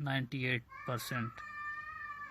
98%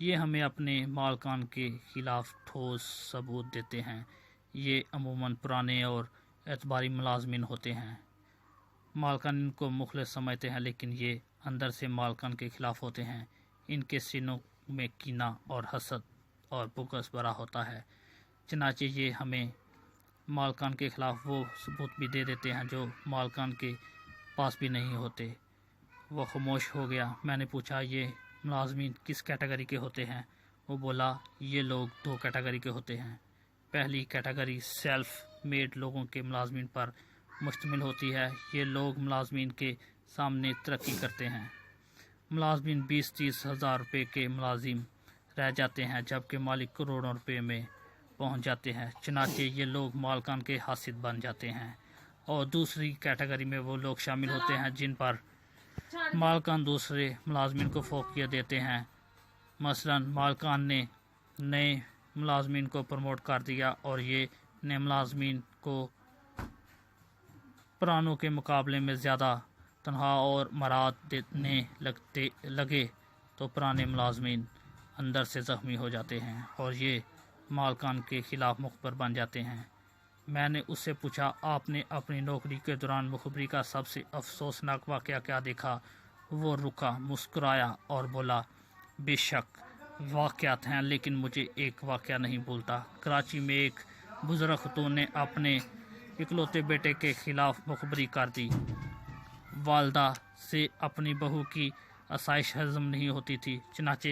یہ ہمیں اپنے مالکان کے خلاف ٹھوس ثبوت دیتے ہیں۔ یہ عموماً پرانے اور اعتباری ملازمین ہوتے ہیں۔ مالکان ان کو مخلص سمجھتے ہیں، لیکن یہ اندر سے مالکان کے خلاف ہوتے ہیں۔ ان کے سینوں میں کینہ اور حسد اور بغض بھرا ہوتا ہے۔ چنانچہ یہ ہمیں مالکان کے خلاف وہ ثبوت بھی دے دیتے ہیں جو مالکان کے پاس بھی نہیں ہوتے۔ وہ خاموش ہو گیا۔ میں نے پوچھا، یہ ملازمین کس کیٹیگری کے ہوتے ہیں؟ وہ بولا، یہ لوگ 2 کیٹیگری کے ہوتے ہیں۔ پہلی کیٹیگری سیلف میڈ لوگوں کے ملازمین پر مشتمل ہوتی ہے۔ یہ لوگ ملازمین کے سامنے ترقی کرتے ہیں۔ ملازمین 20-30 ہزار روپے کے ملازم رہ جاتے ہیں، جبکہ مالک کروڑوں روپے میں پہنچ جاتے ہیں۔ چنانچہ یہ لوگ مالکان کے حاسد بن جاتے ہیں۔ اور دوسری کیٹیگری میں وہ لوگ شامل ہوتے ہیں جن پر مالکان دوسرے ملازمین کو فوقیت دیتے ہیں۔ مثلا مالکان نے نئے ملازمین کو پروموٹ کر دیا اور یہ نئے ملازمین کو پرانوں کے مقابلے میں زیادہ تنخواہ اور مراعات دینے لگے تو پرانے ملازمین اندر سے زخمی ہو جاتے ہیں اور یہ مالکان کے خلاف مخبر بن جاتے ہیں۔ میں نے اس سے پوچھا، آپ نے اپنی نوکری کے دوران مخبری کا سب سے افسوسناک واقعہ کیا دیکھا؟ وہ رکا، مسکرایا اور بولا، بے شک واقعات ہیں، لیکن مجھے ایک واقعہ نہیں بھولتا۔ کراچی میں ایک بزرگ خاتون نے اپنے اکلوتے بیٹے کے خلاف مخبری کر دی۔ والدہ سے اپنی بہو کی آسائش ہضم نہیں ہوتی تھی، چنانچہ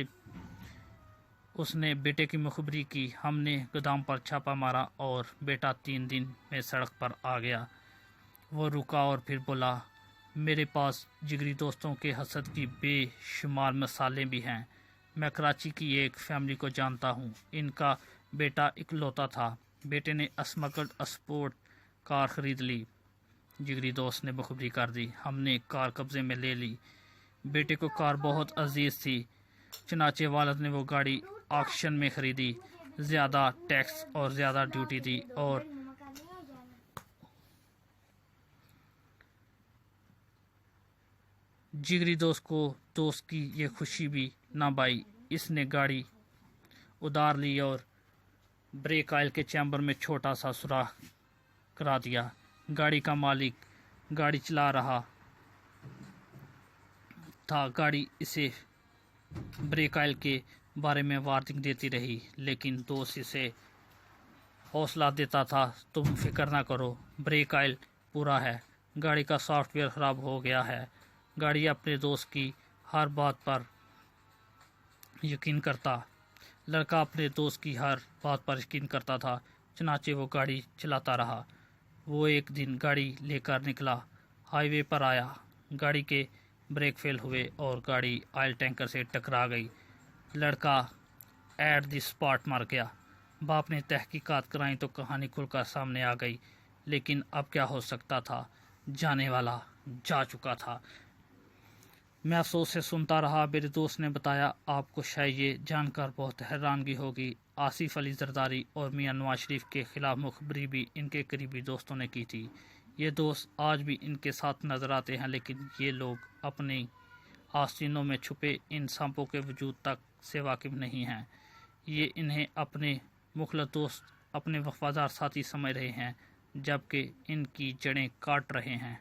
اس نے بیٹے کی مخبری کی۔ ہم نے گودام پر چھاپا مارا اور بیٹا 3 دن میں سڑک پر آ گیا۔ وہ رکا اور پھر بولا، میرے پاس جگری دوستوں کے حسد کی بے شمار مثالیں بھی ہیں۔ میں کراچی کی ایک فیملی کو جانتا ہوں۔ ان کا بیٹا اکلوتا تھا۔ بیٹے نے اسمگلڈ اسپورٹ کار خرید لی۔ جگری دوست نے مخبری کر دی، ہم نے کار قبضے میں لے لی۔ بیٹے کو کار بہت عزیز تھی، چنانچہ والد نے وہ گاڑی آکشن میں خریدی، زیادہ ٹیکس اور زیادہ ڈیوٹی دی اور جگری دوست کو دوست کی یہ خوشی بھی نہ بھائی۔ اس نے گاڑی ادار لی اور بریک آئل کے چیمبر میں چھوٹا سا سوراخ کرا دیا۔ گاڑی کا مالک گاڑی چلا رہا تھا۔ گاڑی اسے بریک آئل کے بارے میں وارننگ دیتی رہی، لیکن دوست اسے حوصلہ دیتا تھا، تم فکر نہ کرو، بریک آئل پورا ہے۔ گاڑی کا سافٹ ویئر خراب ہو گیا ہے۔ گاڑی اپنے دوست کی ہر بات پر یقین کرتا۔ لڑکا اپنے دوست کی ہر بات پر یقین کرتا تھا، چنانچہ وہ گاڑی چلاتا رہا۔ وہ ایک دن گاڑی لے کر نکلا، ہائی وے پر آیا، گاڑی کے بریک فیل ہوئے اور گاڑی آئل ٹینکر سے ٹکرا گئی۔ لڑکا ایٹ دی اسپاٹ مر گیا۔ باپ نے تحقیقات کرائیں تو کہانی کھل کر سامنے آ گئی، لیکن اب کیا ہو سکتا تھا، جانے والا جا چکا تھا۔ میں افسوس سے سنتا رہا۔ میرے دوست نے بتایا، آپ کو شاید یہ جان کر بہت حیرانگی ہوگی، آصف علی زرداری اور میاں نواز شریف کے خلاف مخبری بھی ان کے قریبی دوستوں نے کی تھی۔ یہ دوست آج بھی ان کے ساتھ نظر آتے ہیں، لیکن یہ لوگ اپنی آستینوں میں چھپے ان سانپوں کے وجود تک سے واقف نہیں ہیں۔ یہ انہیں اپنے مخلص دوست، اپنے وفادار ساتھی سمجھ رہے ہیں، جبکہ ان کی جڑیں کاٹ رہے ہیں۔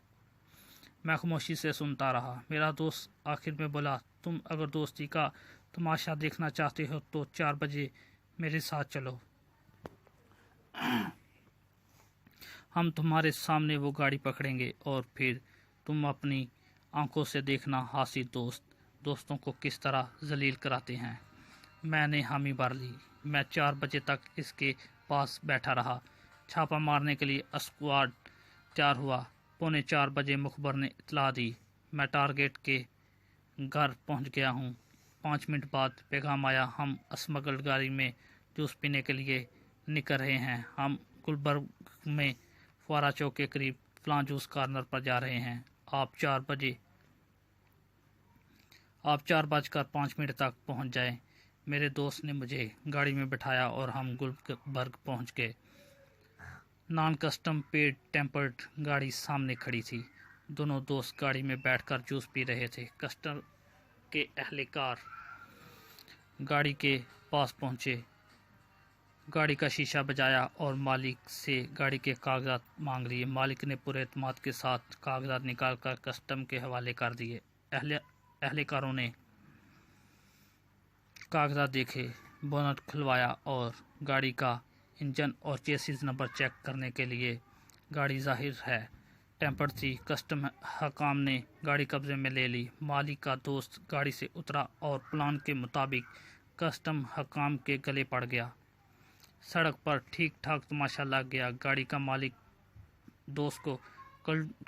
میں خاموشی سے سنتا رہا۔ میرا دوست آخر میں بولا، تم اگر دوستی کا تماشا دیکھنا چاہتے ہو تو 4 بجے میرے ساتھ چلو۔ ہم تمہارے سامنے وہ گاڑی پکڑیں گے اور پھر تم اپنی آنکھوں سے دیکھنا حاسد دوستوں کو کس طرح ذلیل کراتے ہیں۔ میں نے حامی بھر لی۔ میں 4 بجے تک اس کے پاس بیٹھا رہا۔ چھاپا مارنے کے لیے اسکواڈ تیار ہوا۔ 3:45 بجے مخبر نے اطلاع دی، میں ٹارگیٹ کے گھر پہنچ گیا ہوں۔ 5 منٹ بعد پیغام آیا، ہم اسمگلڈ گاڑی میں جوس پینے کے لیے نکل رہے ہیں۔ ہم گلبرگ میں فوارہ چوک کے قریب فلاں جوس کارنر پر جا رہے ہیں۔ آپ 4:05 تک پہنچ جائیں۔ میرے دوست نے مجھے گاڑی میں بٹھایا اور ہم گلبرگ پہنچ گئے۔ نان کسٹم پیڈ ٹیمپرڈ گاڑی سامنے کھڑی تھی۔ دونوں دوست گاڑی میں بیٹھ کر جوس پی رہے تھے۔ کسٹم کے اہلکار گاڑی کے پاس پہنچے، گاڑی کا شیشہ بجایا اور مالک سے گاڑی کے کاغذات مانگ لیے۔ مالک نے پورے اعتماد کے ساتھ کاغذات نکال کر کسٹم کے حوالے کر دیے۔ اہلکاروں نے کاغذات دیکھے، بونٹ کھلوایا اور گاڑی کا انجن اور چیسز نمبر چیک کرنے کے لیے گاڑی ظاہر ہے ٹیمپرڈ تھی۔ کسٹم حکام نے گاڑی قبضے میں لے لی۔ مالک کا دوست گاڑی سے اترا اور پلان کے مطابق کسٹم حکام کے گلے پڑ گیا۔ سڑک پر ٹھیک ٹھاک تماشا لگ گیا۔ گاڑی کا مالک دوست کو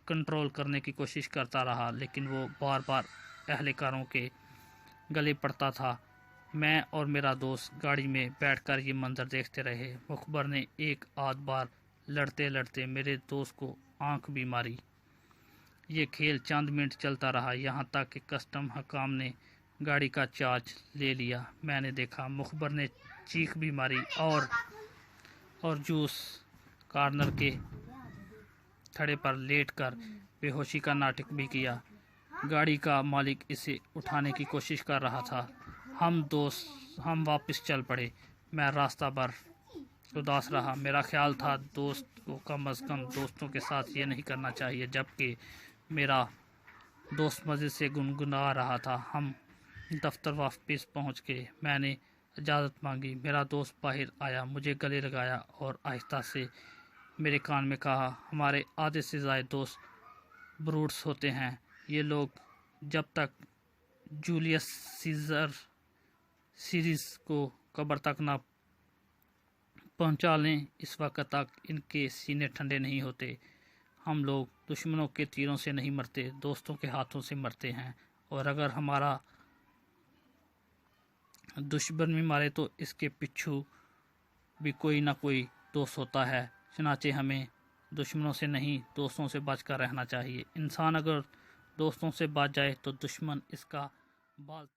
کنٹرول کرنے کی کوشش کرتا رہا، لیکن وہ بار بار اہلکاروں کے گلے پڑتا تھا۔ میں اور میرا دوست گاڑی میں بیٹھ کر یہ منظر دیکھتے رہے۔ مخبر نے ایک آدھ بار لڑتے لڑتے میرے دوست کو آنکھ بھی ماری۔ یہ کھیل چند منٹ چلتا رہا، یہاں تک کہ کسٹم حکام نے گاڑی کا چارج لے لیا۔ میں نے دیکھا مخبر نے چیخ بھی ماری اور جوس کارنر کے تھڑے پر لیٹ کر بے ہوشی کا ناٹک بھی کیا۔ گاڑی کا مالک اسے اٹھانے کی کوشش کر رہا تھا۔ ہم واپس چل پڑے۔ میں راستہ بھر اداس رہا۔ میرا خیال تھا دوست کو کم از کم دوستوں کے ساتھ یہ نہیں کرنا چاہیے، جبکہ میرا دوست مزے سے گنگنا رہا تھا۔ ہم دفتر واپس پہنچ گئے۔ میں نے اجازت مانگی۔ میرا دوست باہر آیا، مجھے گلے لگایا اور آہستہ سے میرے کان میں کہا، ہمارے آدھے سے زائد دوست بروٹس ہوتے ہیں۔ یہ لوگ جب تک جولیس سیزر سیریز کو قبر تک نہ پہنچا لیں، اس وقت تک ان کے سینے ٹھنڈے نہیں ہوتے۔ ہم لوگ دشمنوں کے تیروں سے نہیں مرتے، دوستوں کے ہاتھوں سے مرتے ہیں، اور اگر ہمارا دشمن بھی مارے تو اس کے پیچھے بھی کوئی نہ کوئی دوست ہوتا ہے۔ چنانچہ ہمیں دشمنوں سے نہیں، دوستوں سے بچ کر رہنا چاہیے۔ انسان اگر دوستوں سے بچ جائے تو دشمن اس کا بال